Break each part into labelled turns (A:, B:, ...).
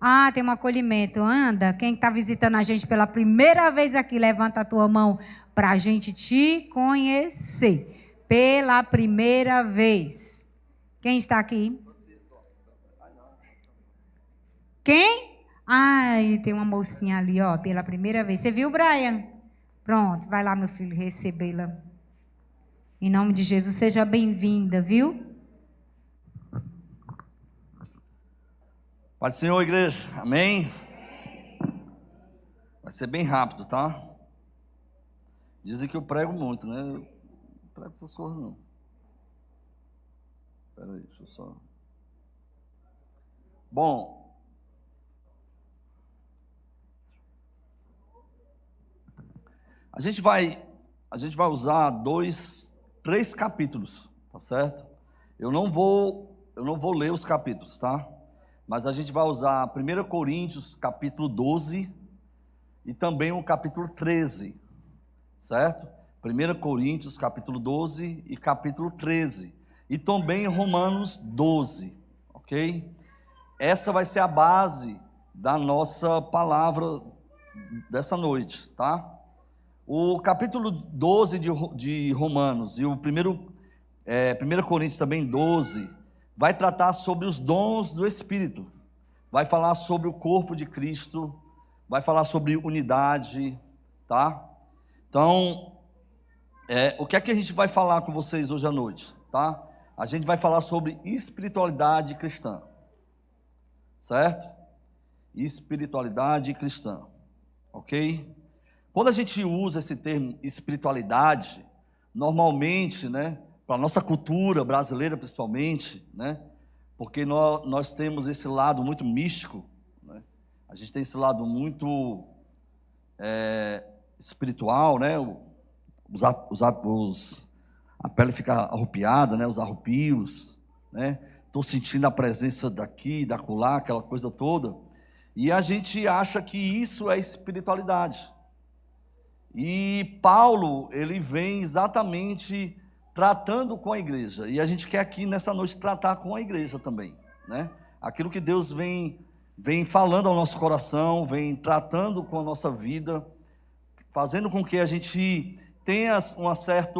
A: Ah, tem um acolhimento. Anda, quem está visitando a gente pela primeira vez aqui, levanta a tua mão para a gente te conhecer. Pela primeira vez. Quem está aqui? Quem? Ai, tem uma mocinha ali, ó, pela primeira vez. Você viu, Brian? Pronto, vai lá, meu filho, recebê-la. Em nome de Jesus, seja bem-vinda, viu?
B: Paz do Senhor, igreja. Amém? Vai ser bem rápido, tá? Dizem que eu prego muito, né? Eu não prego essas coisas, não. Espera aí, deixa eu só... Bom, a gente vai usar 3 capítulos, tá certo? Eu não vou ler os capítulos, tá? Mas a gente vai usar 1 Coríntios, capítulo 12, e também o capítulo 13, certo? 1 Coríntios, capítulo 12 e capítulo 13, e também Romanos 12, ok? Essa vai ser a base da nossa palavra dessa noite, tá? O capítulo 12 de Romanos e o 1 Coríntios também 12, vai tratar sobre os dons do Espírito, vai falar sobre o corpo de Cristo, vai falar sobre unidade, tá? Então, o que é que a gente vai falar com vocês hoje à noite, tá? A gente vai falar sobre espiritualidade cristã, certo? Espiritualidade cristã, ok? Quando a gente usa esse termo espiritualidade, normalmente, né, para a nossa cultura brasileira principalmente, né, porque nós temos esse lado muito místico, né, a gente tem esse lado muito espiritual, né, a pele fica arrupiada, né, os arrupios, né, estou sentindo a presença daqui, da acolá, aquela coisa toda, e a gente acha que isso é espiritualidade. E Paulo, ele vem exatamente tratando com a igreja, e a gente quer aqui nessa noite tratar com a igreja também, né? Aquilo que Deus vem falando ao nosso coração, vem tratando com a nossa vida, fazendo com que a gente tenha uma certa,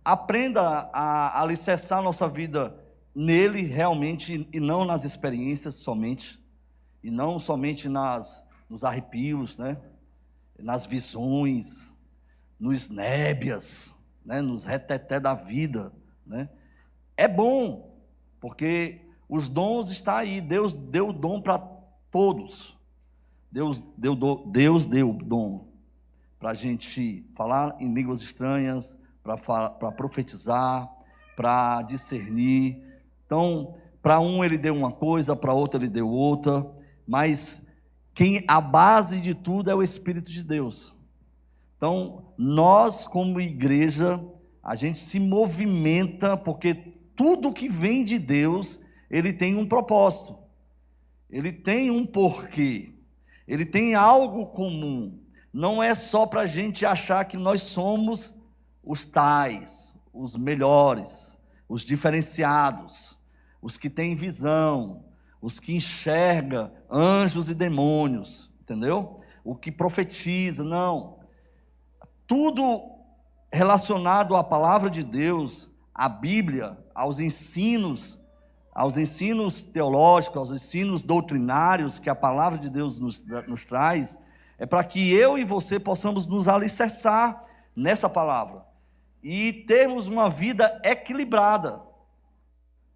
B: aprenda a alicerçar a nossa vida nele realmente, e não nas experiências somente, e não somente nos arrepios, né? Nas visões, nos nébias, né, nos reteté da vida, né? É bom, porque os dons estão aí. Deus deu dom para todos. Deus deu dom para a gente falar em línguas estranhas, para profetizar, para discernir. Então, para um ele deu uma coisa, para outro ele deu outra, mas a base de tudo é o Espírito de Deus. Então, nós como igreja, a gente se movimenta, porque tudo que vem de Deus, ele tem um propósito, ele tem um porquê, ele tem algo comum. Não é só para a gente achar que nós somos os tais, os melhores, os diferenciados, os que têm visão, os que enxergam anjos e demônios, entendeu? O que profetiza, não. Tudo relacionado à palavra de Deus, à Bíblia, aos ensinos teológicos, aos ensinos doutrinários que a palavra de Deus nos traz, é para que eu e você possamos nos alicerçar nessa palavra e termos uma vida equilibrada,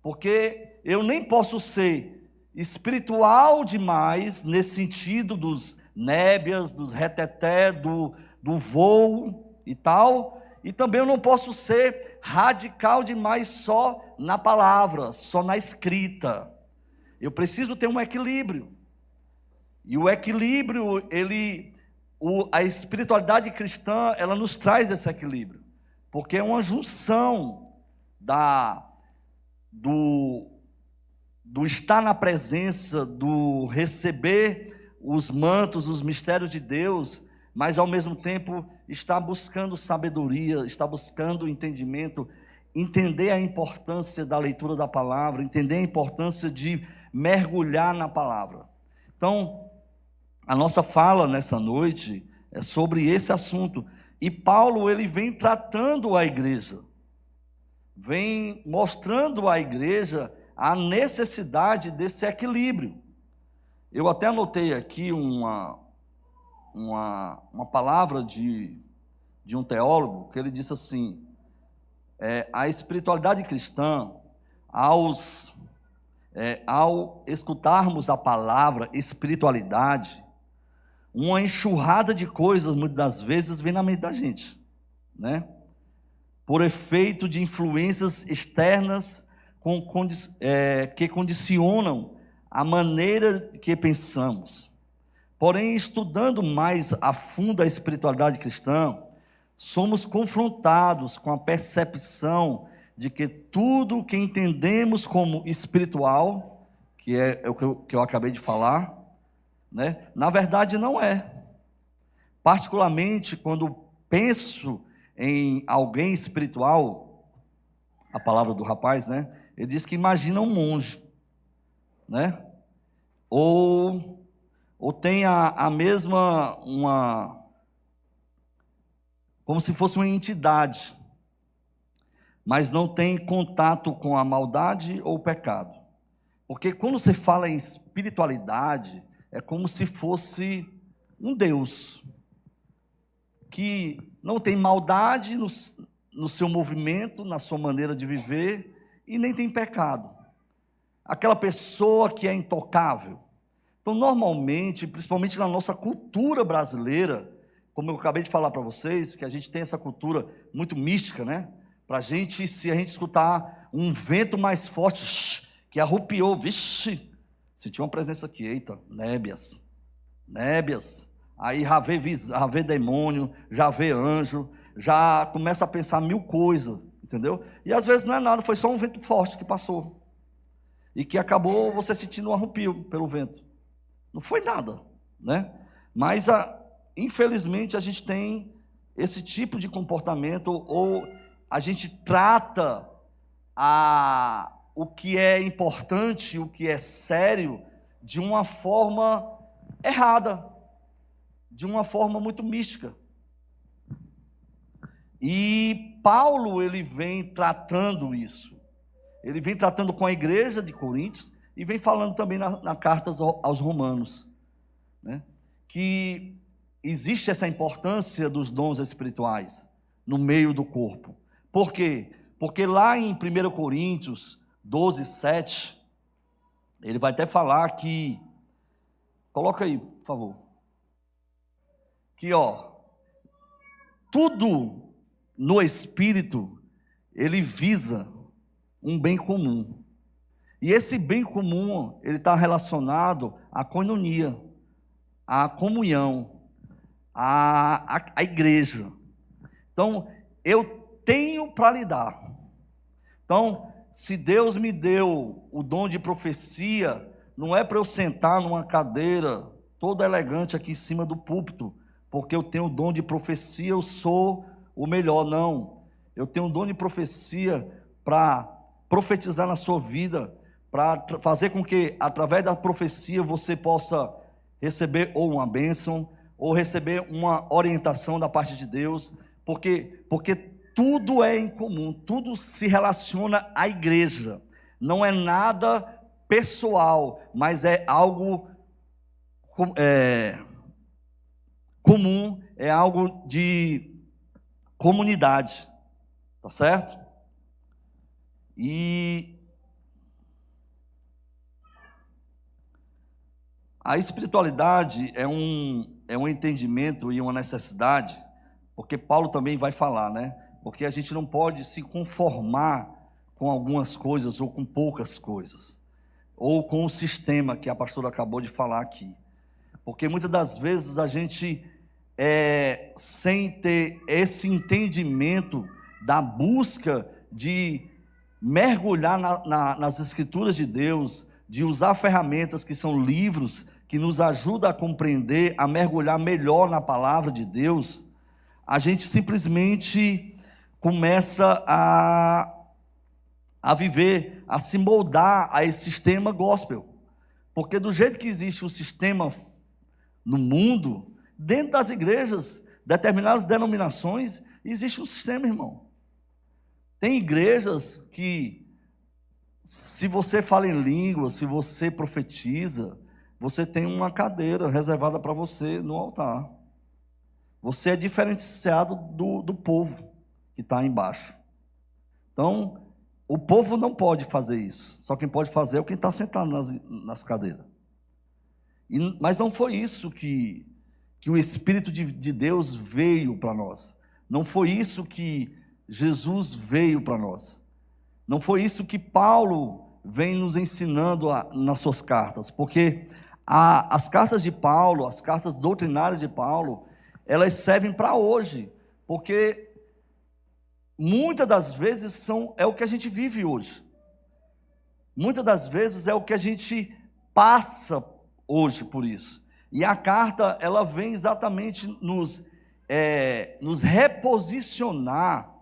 B: porque eu nem posso ser espiritual demais, nesse sentido dos nébias, dos reteté, do voo e tal, e também eu não posso ser radical demais só na palavra, só na escrita. Eu preciso ter um equilíbrio, e o equilíbrio, a espiritualidade cristã, ela nos traz esse equilíbrio, porque é uma junção do estar na presença, do receber os mantos, os mistérios de Deus, mas ao mesmo tempo está buscando sabedoria, está buscando entendimento, entender a importância da leitura da palavra, entender a importância de mergulhar na palavra. Então, a nossa fala nessa noite é sobre esse assunto. E Paulo, ele vem tratando a igreja, vem mostrando à igreja a necessidade desse equilíbrio. Eu até anotei aqui uma palavra de um teólogo, que ele disse assim, a espiritualidade cristã, ao escutarmos a palavra espiritualidade, uma enxurrada de coisas, muitas das vezes, vem na mente da gente, né? Por efeito de influências externas que condicionam a maneira que pensamos. Porém, estudando mais a fundo a espiritualidade cristã, somos confrontados com a percepção de que tudo o que entendemos como espiritual, que é o que eu acabei de falar, né, na verdade não é. Particularmente quando penso em alguém espiritual, a palavra do rapaz, né, ele diz que imagina um monge, né, ou tem a mesma, como se fosse uma entidade, mas não tem contato com a maldade ou o pecado. Porque quando você fala em espiritualidade, é como se fosse um Deus que não tem maldade no seu movimento, na sua maneira de viver, e nem tem pecado. Aquela pessoa que é intocável. Então, normalmente, principalmente na nossa cultura brasileira, como eu acabei de falar para vocês, que a gente tem essa cultura muito mística, né? Para a gente, se a gente escutar um vento mais forte, que arrupiou, vixe, senti uma presença aqui, eita, nébias, aí já vê demônio, já vê anjo, já começa a pensar mil coisas, entendeu? E às vezes não é nada, foi só um vento forte que passou, e que acabou você sentindo um arrupio pelo vento, não foi nada, né? Mas, infelizmente, a gente tem esse tipo de comportamento, ou a gente trata o que é importante, o que é sério, de uma forma errada, de uma forma muito mística. E Paulo, ele vem tratando isso. Ele vem tratando com a igreja de Coríntios e vem falando também na carta aos Romanos, né? Que existe essa importância dos dons espirituais no meio do corpo. Por quê? Porque lá em 1 Coríntios 12, 7, ele vai até falar que, coloca aí, por favor, que tudo no Espírito, ele visa um bem comum, e esse bem comum, ele está relacionado à coinonia, à comunhão, à igreja. Então, eu tenho para lhe dar. Então, se Deus me deu o dom de profecia, não é para eu sentar numa cadeira toda elegante aqui em cima do púlpito, porque eu tenho o dom de profecia, eu sou o melhor, não. Eu tenho o dom de profecia para profetizar na sua vida, para fazer com que, através da profecia, você possa receber ou uma bênção, ou receber uma orientação da parte de Deus, porque tudo é em comum, tudo se relaciona à igreja, não é nada pessoal, mas é algo comum, é algo de comunidade, tá certo? E a espiritualidade é um entendimento e uma necessidade, porque Paulo também vai falar, né? Porque a gente não pode se conformar com algumas coisas ou com poucas coisas, ou com o sistema que a pastora acabou de falar aqui. Porque muitas das vezes a gente, sem ter esse entendimento da busca de mergulhar nas Escrituras de Deus, de usar ferramentas que são livros, que nos ajudam a compreender, a mergulhar melhor na palavra de Deus, a gente simplesmente começa a viver, a se moldar a esse sistema gospel, Porque do jeito que existe o sistema no mundo, dentro das igrejas, determinadas denominações, existe um sistema, irmão. Tem igrejas que, se você fala em língua, se você profetiza, você tem uma cadeira reservada para você no altar. Você é diferenciado do povo que está embaixo. Então, o povo não pode fazer isso. Só quem pode fazer é quem está sentado nas cadeiras. Mas não foi isso que o Espírito de Deus veio para nós. Não foi isso que Jesus veio para nós. Não foi isso que Paulo vem nos ensinando nas suas cartas. Porque as cartas de Paulo, as cartas doutrinárias de Paulo, elas servem para hoje. Porque muitas das vezes é o que a gente vive hoje. Muitas das vezes é o que a gente passa hoje por isso. E a carta, ela vem exatamente nos reposicionar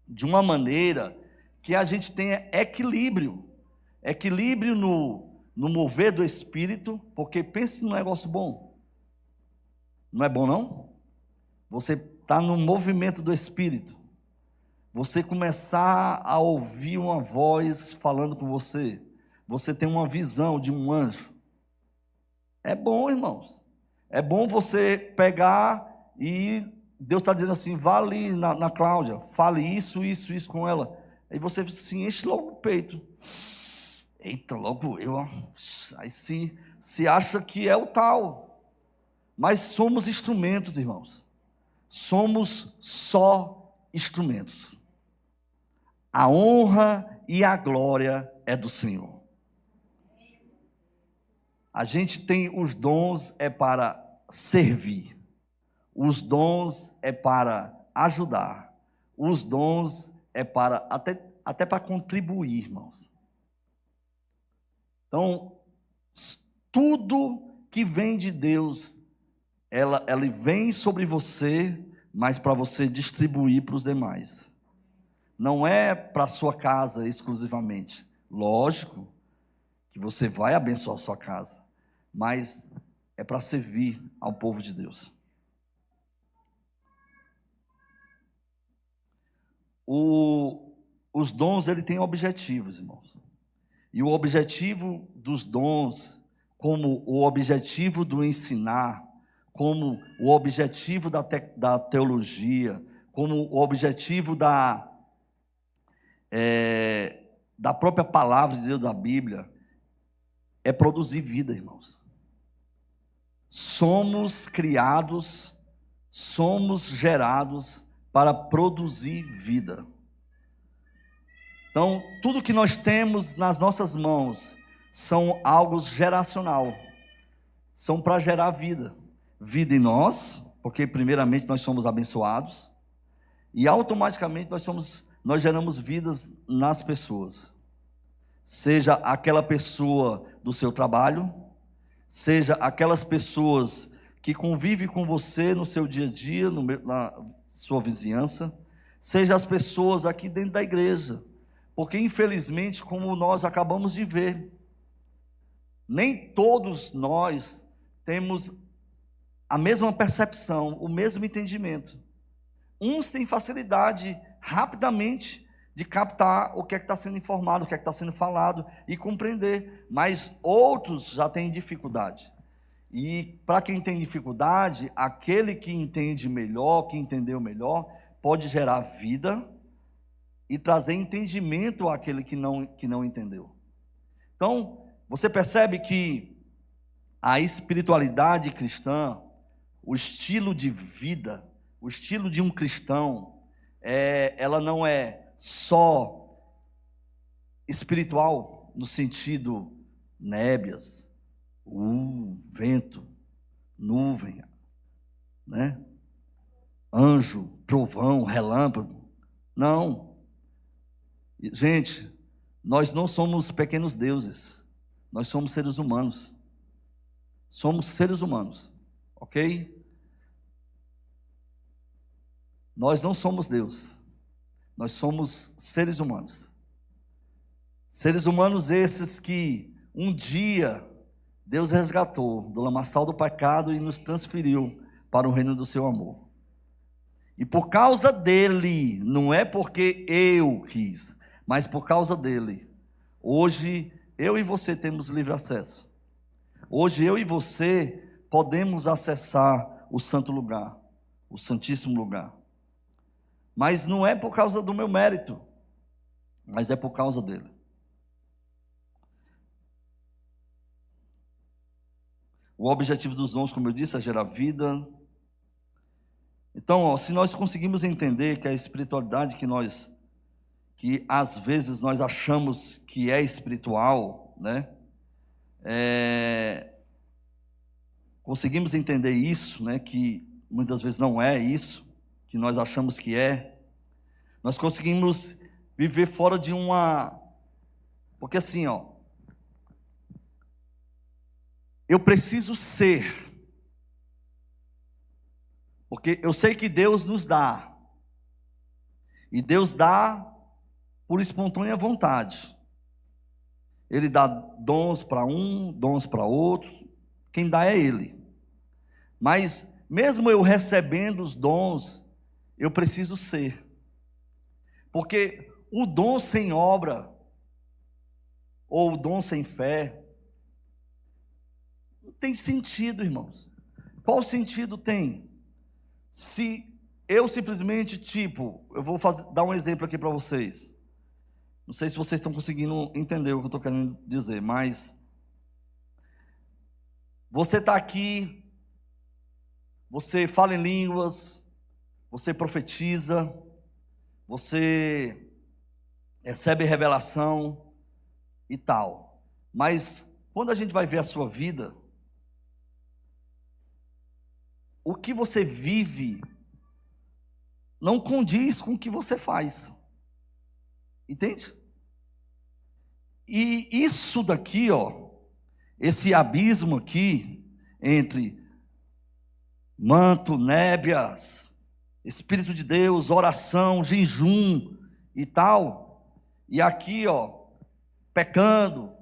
B: de uma maneira que a gente tenha equilíbrio. Equilíbrio no mover do Espírito, porque pense num negócio bom. Não é bom, não? Você está no movimento do Espírito. Você começar a ouvir uma voz falando com você. Você tem uma visão de um anjo. É bom, irmãos. É bom você pegar e Deus está dizendo assim, vá ali na Cláudia, fale isso com ela. Aí você se enche logo o peito. Eita, logo eu. Aí se acha que é o tal. Mas somos instrumentos, irmãos. Somos só instrumentos. A honra e a glória é do Senhor. A gente tem os dons para servir. Os dons para ajudar. Os dons para até para contribuir, irmãos. Então, tudo que vem de Deus, ela vem sobre você, mas para você distribuir para os demais. Não é para a sua casa exclusivamente. Lógico que você vai abençoar a sua casa, mas é para servir ao povo de Deus. Os dons, ele tem objetivos, irmãos. E o objetivo dos dons, como o objetivo do ensinar, como o objetivo da teologia, como o objetivo da própria palavra de Deus, da Bíblia, é produzir vida, irmãos. Somos criados, somos gerados para produzir vida. Então, tudo que nós temos nas nossas mãos são algo geracional. São para gerar vida. Vida em nós, porque primeiramente nós somos abençoados, e automaticamente nós geramos vidas nas pessoas. Seja aquela pessoa do seu trabalho, seja aquelas pessoas que convivem com você no seu dia a dia, na sua vizinhança, seja as pessoas aqui dentro da igreja. Porque, infelizmente, como nós acabamos de ver, nem todos nós temos a mesma percepção, o mesmo entendimento. Uns têm facilidade, rapidamente, de captar o que é que está sendo informado, o que é que está sendo falado e compreender, mas outros já têm dificuldade. E para quem tem dificuldade, aquele que entende melhor, que entendeu melhor, pode gerar vida e trazer entendimento àquele que não entendeu. Então, você percebe que a espiritualidade cristã, o estilo de vida, o estilo de um cristão, ela não é só espiritual no sentido nébias, vento, nuvem, né? Anjo, trovão, relâmpago. Não. Gente, nós não somos pequenos deuses. Nós somos seres humanos. Somos seres humanos, ok? Nós não somos Deus. Nós somos seres humanos. Seres humanos esses que um dia Deus resgatou do lamaçal do pecado e nos transferiu para o reino do seu amor. E por causa dele, não é porque eu quis, mas por causa dele, hoje eu e você temos livre acesso. Hoje eu e você podemos acessar o santo lugar, o santíssimo lugar. Mas não é por causa do meu mérito, mas é por causa dele. O objetivo dos dons, como eu disse, é gerar vida. Então, se nós conseguimos entender que a espiritualidade que às vezes nós achamos que é espiritual, né? Conseguimos entender isso, né? Que muitas vezes não é isso que nós achamos que é. Nós conseguimos viver fora de uma... Porque assim, eu preciso ser. Porque eu sei que Deus nos dá. E Deus dá por espontânea vontade. Ele dá dons para um, dons para outro. Quem dá é Ele. Mas mesmo eu recebendo os dons, eu preciso ser. Porque o dom sem obra, ou o dom sem fé, não tem sentido, irmãos. Qual sentido tem? Se eu simplesmente, eu vou dar um exemplo aqui para vocês. Não sei se vocês estão conseguindo entender o que eu estou querendo dizer, mas você está aqui, você fala em línguas, você profetiza, você recebe revelação e tal. Mas quando a gente vai ver a sua vida, o que você vive não condiz com o que você faz. Entende? E isso daqui, esse abismo aqui, entre manto, nébias, Espírito de Deus, oração, jejum e tal, e aqui, pecando,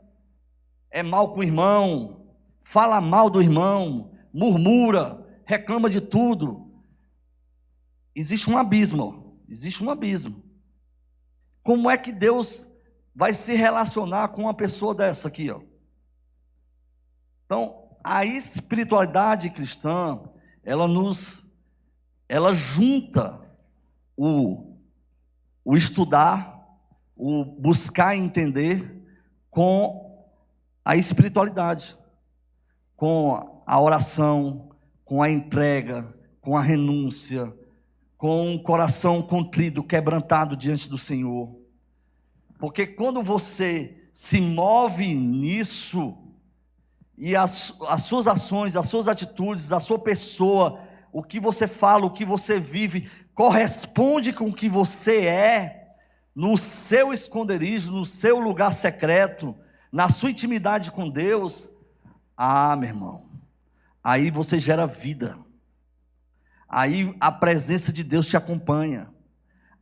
B: é mal com o irmão, fala mal do irmão, murmura, reclama de tudo. Existe um abismo, existe um abismo. Como é que Deus vai se relacionar com uma pessoa dessa aqui, Então, a espiritualidade cristã, ela junta o estudar, o buscar entender com a espiritualidade, com a oração, com a entrega, com a renúncia, com um coração contrito, quebrantado diante do Senhor. Porque quando você se move nisso, e as suas ações, as suas atitudes, a sua pessoa, o que você fala, o que você vive, corresponde com o que você é, no seu esconderijo, no seu lugar secreto, na sua intimidade com Deus, meu irmão, aí você gera vida. Aí a presença de Deus te acompanha.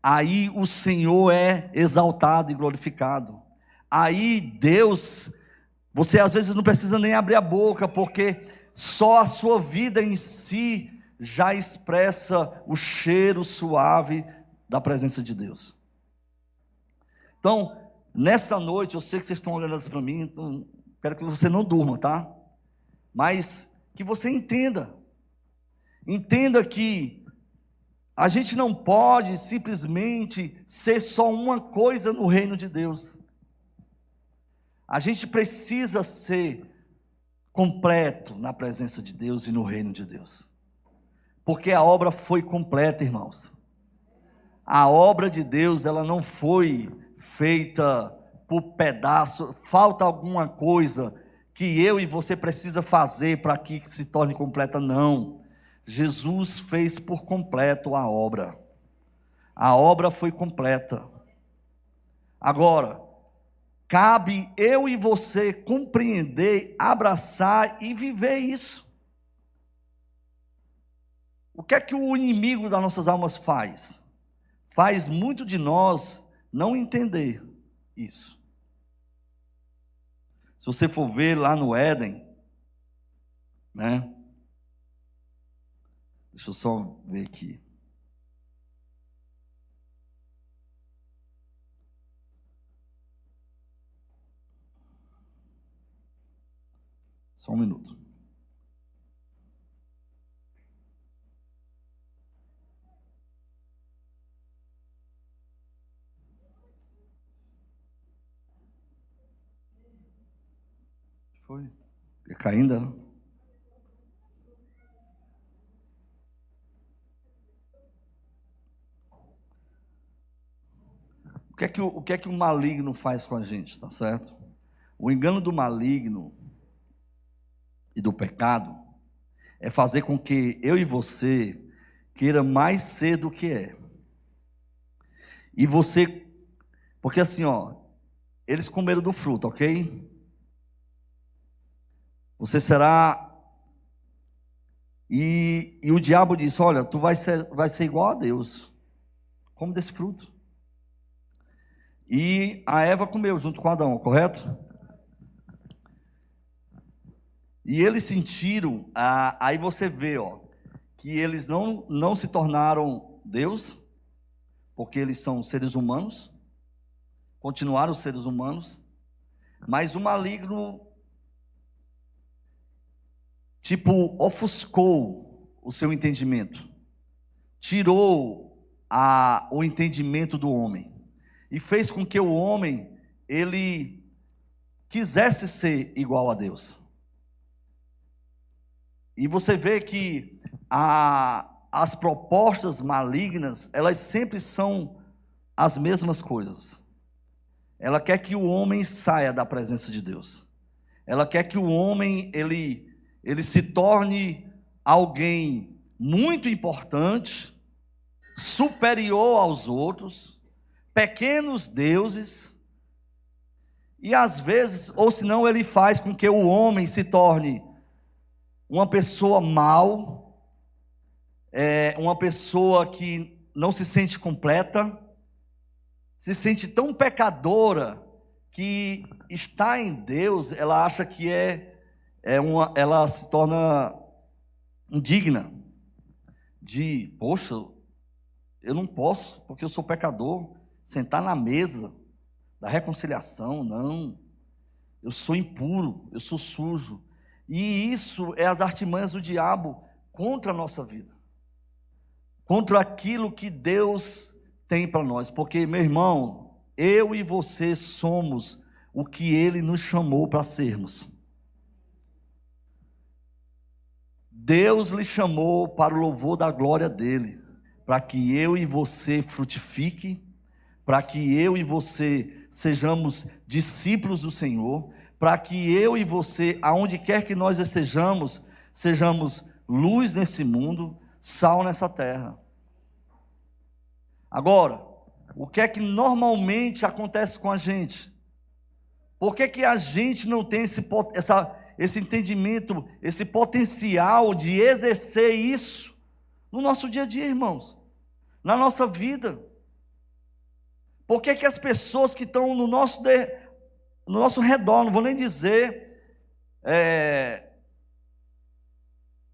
B: Aí o Senhor é exaltado e glorificado. Aí Deus, você às vezes não precisa nem abrir a boca, porque só a sua vida em si já expressa o cheiro suave da presença de Deus. Então, nessa noite, eu sei que vocês estão olhando assim para mim, então quero que você não durma, tá? Mas que você entenda que a gente não pode simplesmente ser só uma coisa no reino de Deus. A gente precisa ser completo na presença de Deus e no reino de Deus. Porque a obra foi completa, irmãos. A obra de Deus, ela não foi feita por pedaço. Falta alguma coisa que eu e você precisa fazer para que se torne completa, não. Jesus fez por completo a obra. A obra foi completa. Agora, cabe eu e você compreender, abraçar e viver isso. O que é que o inimigo das nossas almas faz? Faz muito de nós não entender isso. Se você for ver lá no Éden, né? Deixa eu só ver aqui. Só um minuto. Foi? Ia caindo, né? O que é que o maligno faz com a gente, tá certo? O engano do maligno e do pecado é fazer com que eu e você queira mais ser do que é. E você, porque assim, ó, eles comeram do fruto, ok? Você será, e o diabo disse, olha, tu vai ser igual a Deus, come desse fruto. E a Eva comeu junto com Adão, correto? E eles sentiram, aí você vê, ó, que eles não se tornaram Deus, porque eles são seres humanos, continuaram seres humanos, mas o maligno, tipo, ofuscou o seu entendimento, tirou o entendimento do homem, e fez com que o homem, ele quisesse ser igual a Deus. E você vê que as propostas malignas, elas sempre são as mesmas coisas. Ela quer que o homem saia da presença de Deus. Ela quer que o homem, ele se torne alguém muito importante, superior aos outros, pequenos deuses, e às vezes, ou senão ele faz com que o homem se torne uma pessoa mal, uma pessoa que não se sente completa, se sente tão pecadora, que está em Deus, ela acha que ela se torna indigna, de, poxa, eu não posso, porque eu sou pecador, sentar na mesa da reconciliação, não, eu sou impuro, eu sou sujo. E isso é as artimanhas do diabo contra a nossa vida, contra aquilo que Deus tem para nós, porque, meu irmão, eu e você somos o que Ele nos chamou para sermos. Deus lhe chamou para o louvor da glória dEle, para que eu e você frutifique, para que eu e você sejamos discípulos do Senhor, para que eu e você, aonde quer que nós estejamos, sejamos luz nesse mundo, sal nessa terra. Agora, o que é que normalmente acontece com a gente? Por que a gente não tem esse entendimento, esse potencial de exercer isso no nosso dia a dia, irmãos? Na nossa vida? Por que as pessoas que estão no nosso redor, não vou nem dizer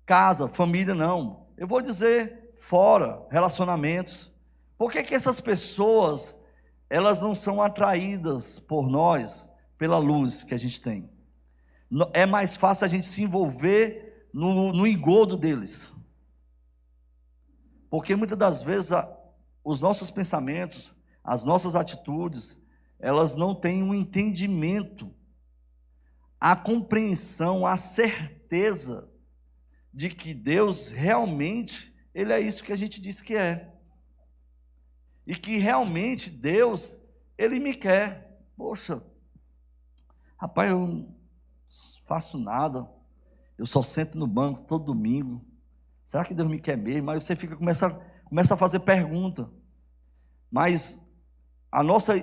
B: casa, família, não. Eu vou dizer fora, relacionamentos. Por que essas pessoas, elas não são atraídas por nós, pela luz que a gente tem? É mais fácil a gente se envolver no engodo deles. Porque muitas das vezes os nossos pensamentos, as nossas atitudes, elas não têm um entendimento, a compreensão, a certeza de que Deus realmente, Ele é isso que a gente diz que é. E que realmente Deus, Ele me quer. Poxa, rapaz, eu não faço nada, eu só sento no banco todo domingo. Será que Deus me quer mesmo? Aí você começa a fazer pergunta. Mas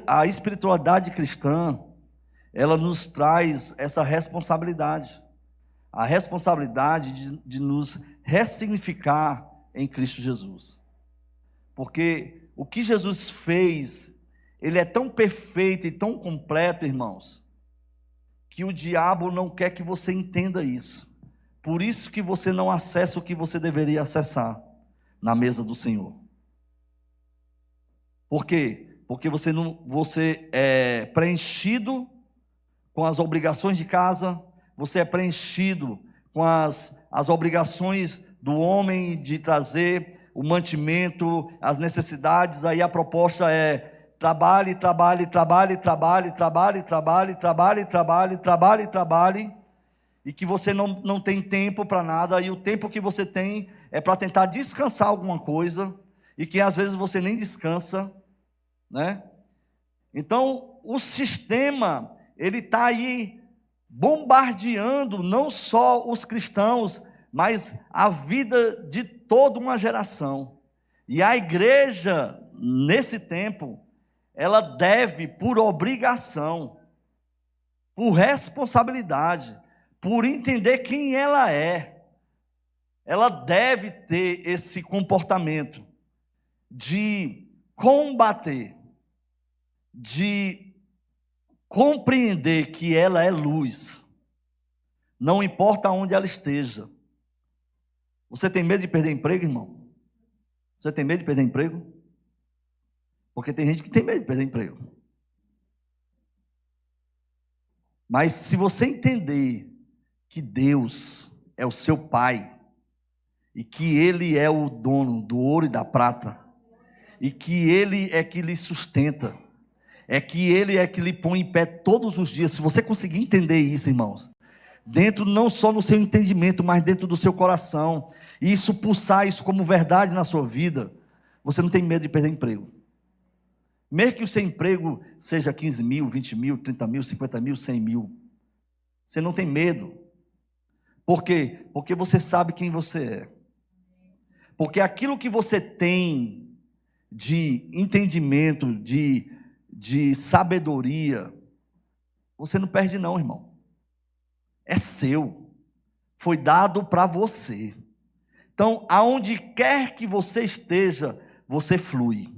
B: a espiritualidade cristã, ela nos traz essa responsabilidade. A responsabilidade de nos ressignificar em Cristo Jesus. Porque o que Jesus fez, Ele é tão perfeito e tão completo, irmãos, que o diabo não quer que você entenda isso. Por isso que você não acessa o que você deveria acessar na mesa do Senhor. Por quê? Porque você é preenchido com as obrigações de casa, você é preenchido com as obrigações do homem de trazer o mantimento, as necessidades. Aí a proposta é trabalhe, trabalhe, trabalhe, trabalhe, trabalhe, trabalhe, trabalhe, trabalhe, trabalhe, trabalhe, e que você não tem tempo para nada, e o tempo que você tem é para tentar descansar alguma coisa, e que às vezes você nem descansa, né? Então, o sistema, ele está aí bombardeando não só os cristãos, mas a vida de toda uma geração. E a igreja, nesse tempo, ela deve, por obrigação, por responsabilidade, por entender quem ela deve ter esse comportamento de combater, de compreender que ela é luz, não importa onde ela esteja. Você tem medo de perder emprego, irmão? Você tem medo de perder emprego? Porque tem gente que tem medo de perder emprego. Mas se você entender que Deus é o seu Pai, e que Ele é o dono do ouro e da prata, e que Ele é que lhe sustenta, é que Ele é que lhe põe em pé todos os dias. Se você conseguir entender isso, irmãos, dentro não só no seu entendimento, mas dentro do seu coração, e isso pulsar isso como verdade na sua vida, você não tem medo de perder emprego. Mesmo que o seu emprego seja 15 mil, 20 mil, 30 mil, 50 mil, 100 mil, você não tem medo. Por quê? Porque você sabe quem você é. Porque aquilo que você tem de entendimento, de sabedoria, você não perde não, irmão. É seu. Foi dado para você. Então, aonde quer que você esteja, você flui.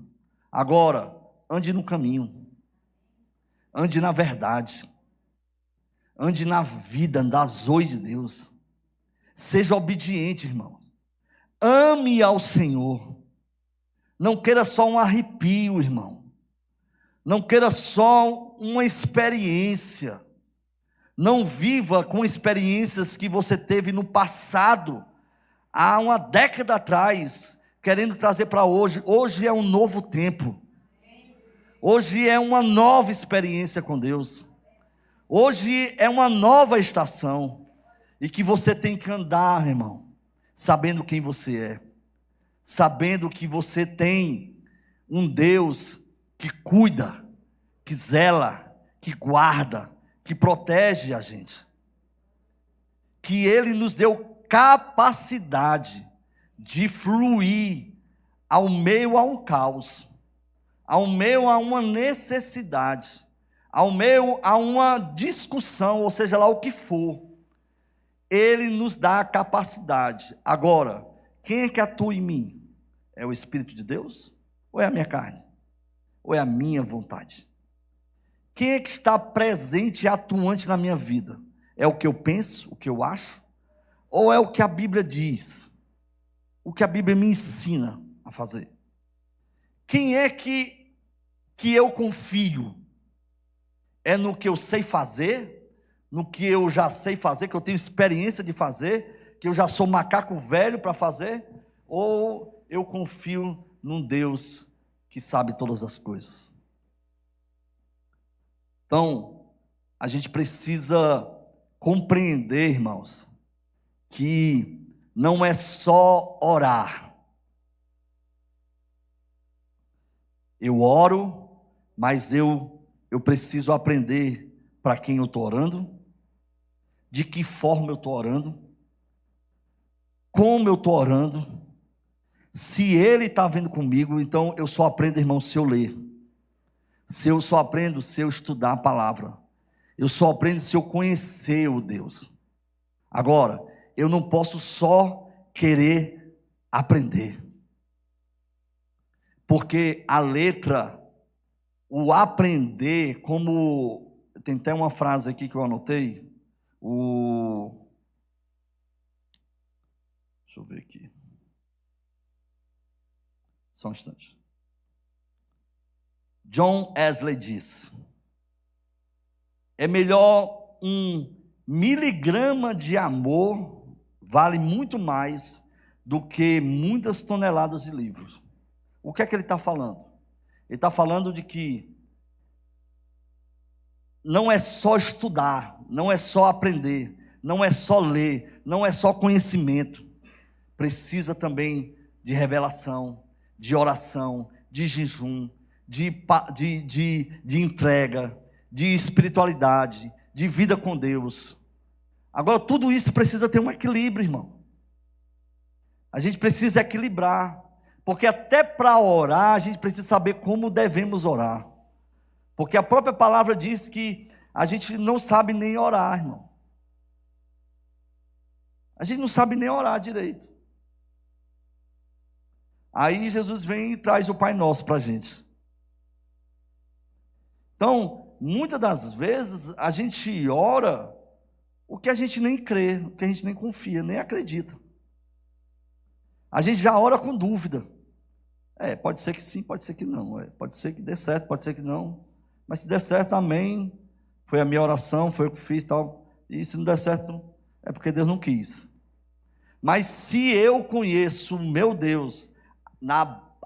B: Agora, ande no caminho. Ande na verdade. Ande na vida, na zoe de Deus. Seja obediente, irmão. Ame ao Senhor. Não queira só um arrepio, irmão. Não queira só uma experiência. Não viva com experiências que você teve no passado, há uma década atrás, querendo trazer para hoje. Hoje é um novo tempo. Hoje é uma nova experiência com Deus. Hoje é uma nova estação. E que você tem que andar, irmão, sabendo quem você é. Sabendo que você tem um Deus que cuida, que zela, que guarda, que protege a gente. Que Ele nos deu capacidade de fluir ao meio a um caos, ao meio a uma necessidade, ao meio a uma discussão, ou seja lá o que for. Ele nos dá a capacidade. Agora, quem é que atua em mim? É o Espírito de Deus? Ou é a minha carne? Ou é a minha vontade? Quem é que está presente e atuante na minha vida? É o que eu penso, o que eu acho? Ou é o que a Bíblia diz? O que a Bíblia me ensina a fazer? Quem é que eu confio? É no que eu sei fazer? No que eu já sei fazer, que eu tenho experiência de fazer, que eu já sou macaco velho para fazer? Ou eu confio num Deus que sabe todas as coisas? Então, a gente precisa compreender, irmãos, que não é só orar. Eu oro, mas eu preciso aprender para quem eu estou orando, de que forma eu estou orando, como eu estou orando. Se Ele está vendo comigo, então eu só aprendo, irmão, se eu ler. Se eu só aprendo se eu estudar a palavra. Eu só aprendo se eu conhecer o Deus. Agora, eu não posso só querer aprender. Porque a letra, o aprender, como tem até uma frase aqui que eu anotei, Só um instante. John Wesley diz: é melhor 1 miligrama de amor vale muito mais do que muitas toneladas de livros. O que é que ele está falando? Ele está falando de que não é só estudar, não é só aprender, não é só ler, não é só conhecimento. Precisa também de revelação, de oração, de jejum, de entrega, de espiritualidade, de vida com Deus. Agora, tudo isso precisa ter um equilíbrio, irmão. A gente precisa equilibrar, porque até para orar, a gente precisa saber como devemos orar. Porque a própria palavra diz que a gente não sabe nem orar, irmão. A gente não sabe nem orar direito. Aí Jesus vem e traz o Pai Nosso para a gente. Então, muitas das vezes, a gente ora o que a gente nem crê, o que a gente nem confia, nem acredita. A gente já ora com dúvida. Pode ser que sim, pode ser que não. Pode ser que dê certo, pode ser que não. Mas se der certo, amém. Foi a minha oração, foi o que fiz e tal. E se não der certo, é porque Deus não quis. Mas se eu conheço o meu Deus,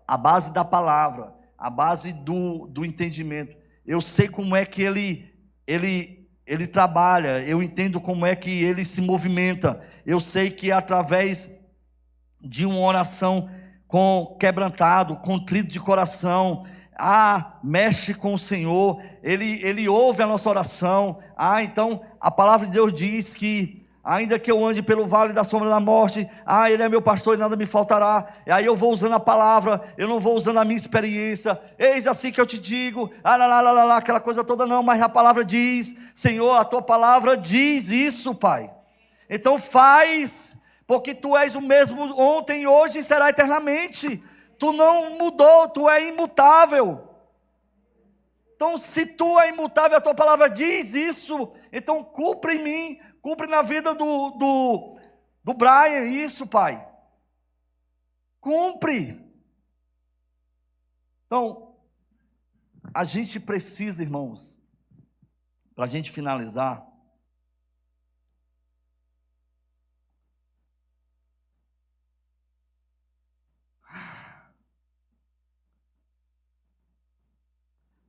B: a base da palavra, a base do entendimento, eu sei como é que ele trabalha, eu entendo como é que ele se movimenta, eu sei que através de uma oração quebrantado, contrito de coração, mexe com o Senhor, ele ouve a nossa oração. Então a palavra de Deus diz que ainda que eu ande pelo vale da sombra da morte, Ele é meu pastor e nada me faltará. E aí eu vou usando a palavra, eu não vou usando a minha experiência. Eis assim que eu te digo, aquela coisa toda não, mas a palavra diz, Senhor, a tua palavra diz isso, Pai. Então faz, porque tu és o mesmo ontem, hoje e será eternamente. Tu não mudou, tu é imutável. Então se tu é imutável, a tua palavra diz isso, então cumpre em mim, cumpre na vida do Brian, isso, Pai. Cumpre. Então, a gente precisa, irmãos, para a gente finalizar,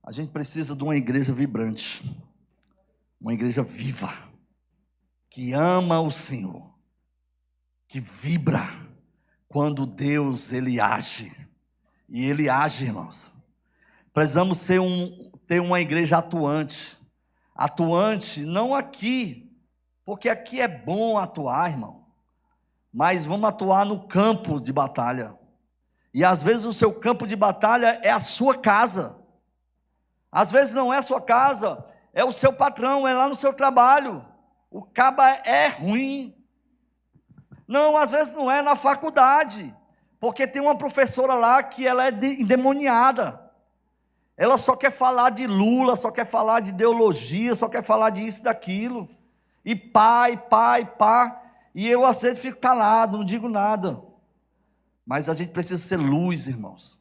B: a gente precisa de uma igreja vibrante, uma igreja viva, que ama o Senhor, que vibra quando Deus, Ele age, e Ele age, irmãos. Precisamos ter uma igreja atuante não aqui, porque aqui é bom atuar, irmão, mas vamos atuar no campo de batalha, e às vezes o seu campo de batalha é a sua casa, às vezes não é a sua casa, é o seu patrão, é lá no seu trabalho. O caba é ruim. Não, às vezes não é na faculdade, porque tem uma professora lá que ela é endemoniada. Ela só quer falar de Lula, só quer falar de ideologia, só quer falar disso, daquilo. E pá. E eu às vezes fico calado, não digo nada. Mas a gente precisa ser luz, irmãos.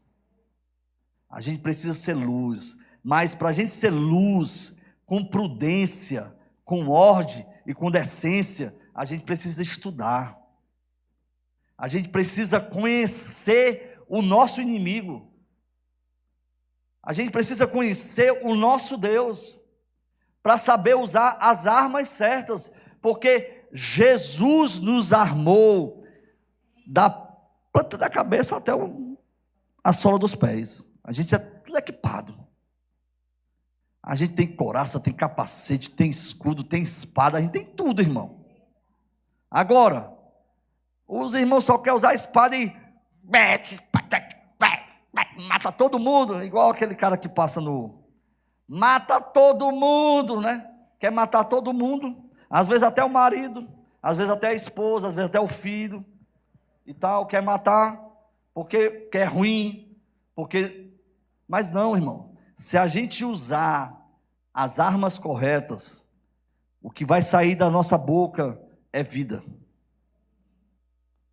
B: A gente precisa ser luz. Mas para a gente ser luz, com prudência, com ordem e com decência, a gente precisa estudar. A gente precisa conhecer o nosso inimigo. A gente precisa conhecer o nosso Deus, para saber usar as armas certas, porque Jesus nos armou da planta da cabeça até a sola dos pés. A gente é tudo equipado. A gente tem couraça, tem capacete, tem escudo, tem espada, a gente tem tudo, irmão. Agora, os irmãos só querem usar a espada e mata todo mundo, igual aquele cara que passa mata todo mundo, né? Quer matar todo mundo, às vezes até o marido, às vezes até a esposa, às vezes até o filho e tal, quer matar porque é ruim, mas não, irmão. Se a gente usar as armas corretas, o que vai sair da nossa boca é vida.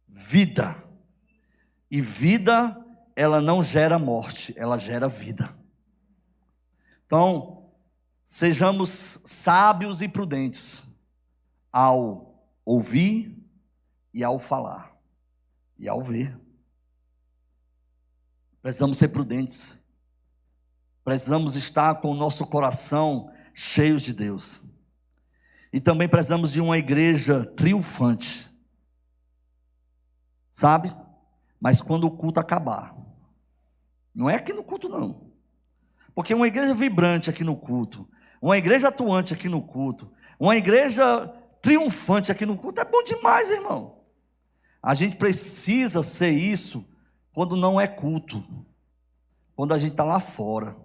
B: Vida. E vida ela não gera morte, ela gera vida. Então, sejamos sábios e prudentes ao ouvir e ao falar e ao ver. Precisamos ser prudentes. Precisamos estar com o nosso coração cheio de Deus. E também precisamos de uma igreja triunfante. Sabe? Mas quando o culto acabar. Não é aqui no culto, não. Porque uma igreja vibrante aqui no culto, uma igreja atuante aqui no culto, uma igreja triunfante aqui no culto é bom demais, irmão. A gente precisa ser isso quando não é culto. Quando a gente está lá fora.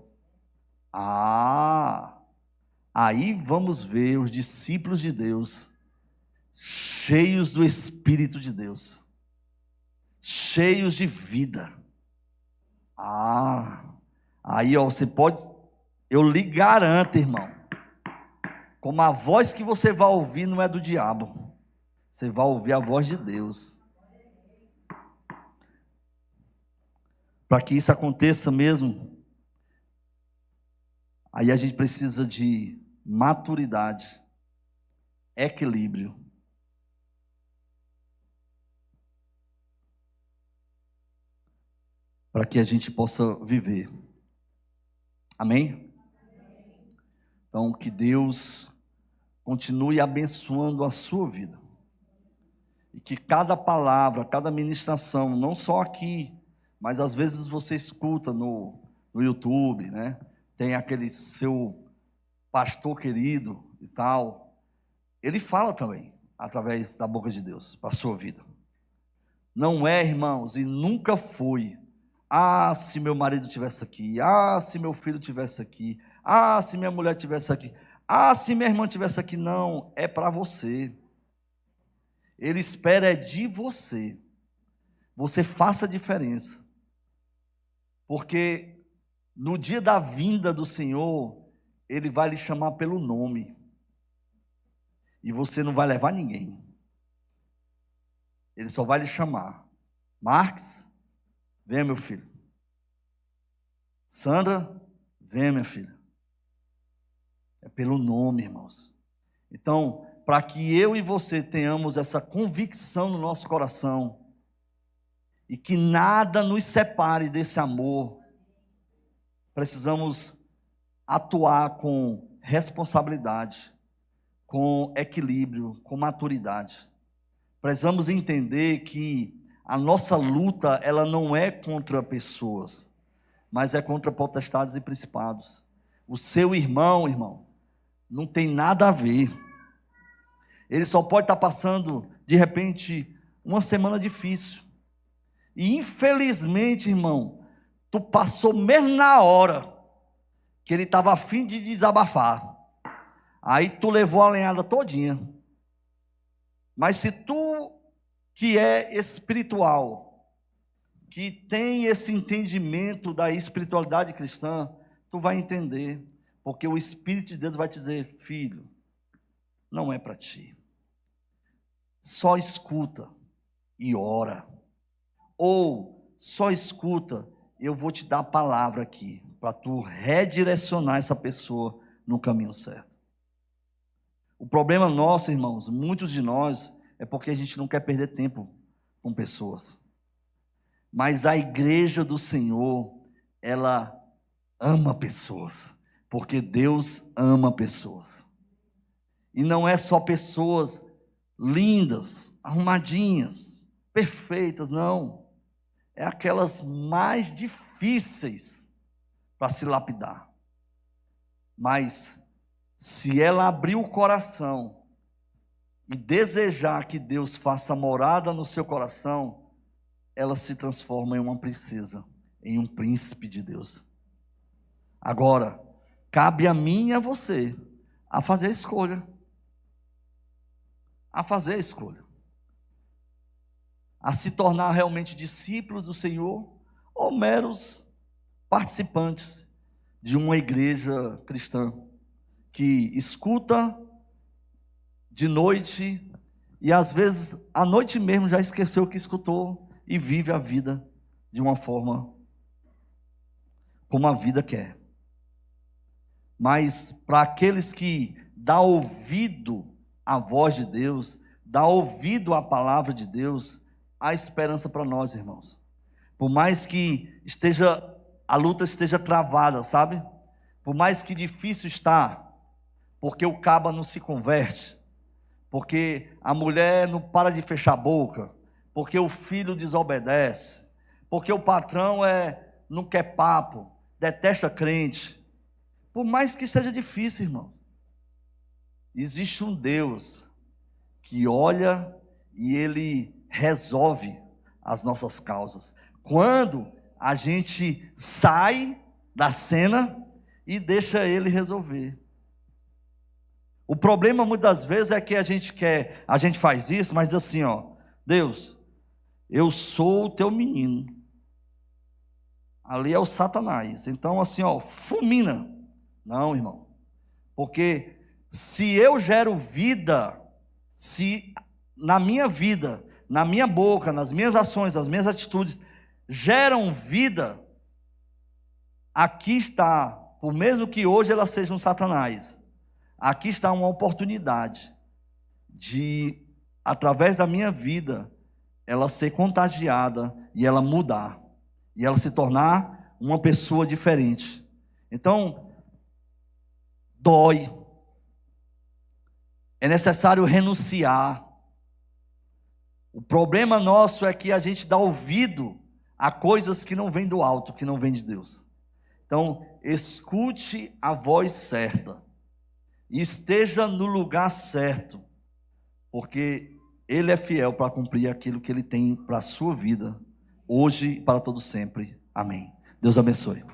B: Aí vamos ver os discípulos de Deus cheios do Espírito de Deus, cheios de vida. Aí você pode, eu lhe garanto, irmão, como a voz que você vai ouvir não é do diabo, você vai ouvir a voz de Deus. Para que isso aconteça mesmo, aí a gente precisa de maturidade, equilíbrio. Para que a gente possa viver. Amém? Então, que Deus continue abençoando a sua vida. E que cada palavra, cada ministração, não só aqui, mas às vezes você escuta no YouTube, né? Tem aquele seu pastor querido e tal. Ele fala também, através da boca de Deus, para a sua vida. Não é, irmãos, e nunca foi. Se meu marido tivesse aqui. Se meu filho tivesse aqui. Se minha mulher tivesse aqui. Se minha irmã tivesse aqui. Não, é para você. Ele espera de você. Você faça a diferença. Porque no dia da vinda do Senhor, Ele vai lhe chamar pelo nome. E você não vai levar ninguém. Ele só vai lhe chamar. Marques, venha, meu filho. Sandra, venha, minha filha. É pelo nome, irmãos. Então, para que eu e você tenhamos essa convicção no nosso coração e que nada nos separe desse amor, precisamos atuar com responsabilidade, com equilíbrio, com maturidade. Precisamos entender que a nossa luta, ela não é contra pessoas, mas é contra potestades e principados. O seu irmão, não tem nada a ver. Ele só pode estar passando, de repente, uma semana difícil. E infelizmente, irmão, tu passou mesmo na hora que ele estava a fim de desabafar. Aí tu levou a lenhada todinha. Mas se tu, que é espiritual, que tem esse entendimento da espiritualidade cristã, tu vai entender, porque o Espírito de Deus vai te dizer: filho, não é para ti. Só escuta e ora. Ou só escuta, eu vou te dar a palavra aqui, para tu redirecionar essa pessoa no caminho certo. O problema nosso, irmãos, muitos de nós, é porque a gente não quer perder tempo com pessoas. Mas a igreja do Senhor, ela ama pessoas, porque Deus ama pessoas. E não é só pessoas lindas, arrumadinhas, perfeitas, não. É aquelas mais difíceis para se lapidar. Mas se ela abrir o coração e desejar que Deus faça morada no seu coração, ela se transforma em uma princesa, em um príncipe de Deus. Agora, cabe a mim e a você a fazer a escolha. A fazer a escolha. A se tornar realmente discípulos do Senhor ou meros participantes de uma igreja cristã que escuta de noite e às vezes à noite mesmo já esqueceu o que escutou e vive a vida de uma forma como a vida quer. Mas para aqueles que dão ouvido à voz de Deus, dão ouvido à palavra de Deus, há esperança para nós, irmãos. Por mais que a luta esteja travada, sabe? Por mais que difícil está, porque o caba não se converte, porque a mulher não para de fechar a boca, porque o filho desobedece, porque o patrão não quer papo, detesta crente. Por mais que seja difícil, irmão, existe um Deus que olha e Ele resolve as nossas causas. Quando a gente sai da cena e deixa Ele resolver. O problema muitas vezes é que a gente faz isso, mas diz assim, ó, Deus, eu sou o teu menino. Ali é o Satanás. Então assim, ó, fulmina. Não, irmão. Porque se eu gero vida, se na minha vida, na minha boca, nas minhas ações, nas minhas atitudes, geram vida, aqui está, por mesmo que hoje ela seja um Satanás, aqui está uma oportunidade de, através da minha vida, ela ser contagiada e ela mudar, e ela se tornar uma pessoa diferente. Então, dói, é necessário renunciar. O problema nosso é que a gente dá ouvido a coisas que não vêm do alto, que não vêm de Deus. Então, escute a voz certa e esteja no lugar certo, porque Ele é fiel para cumprir aquilo que Ele tem para a sua vida, hoje e para todo sempre. Amém. Deus abençoe.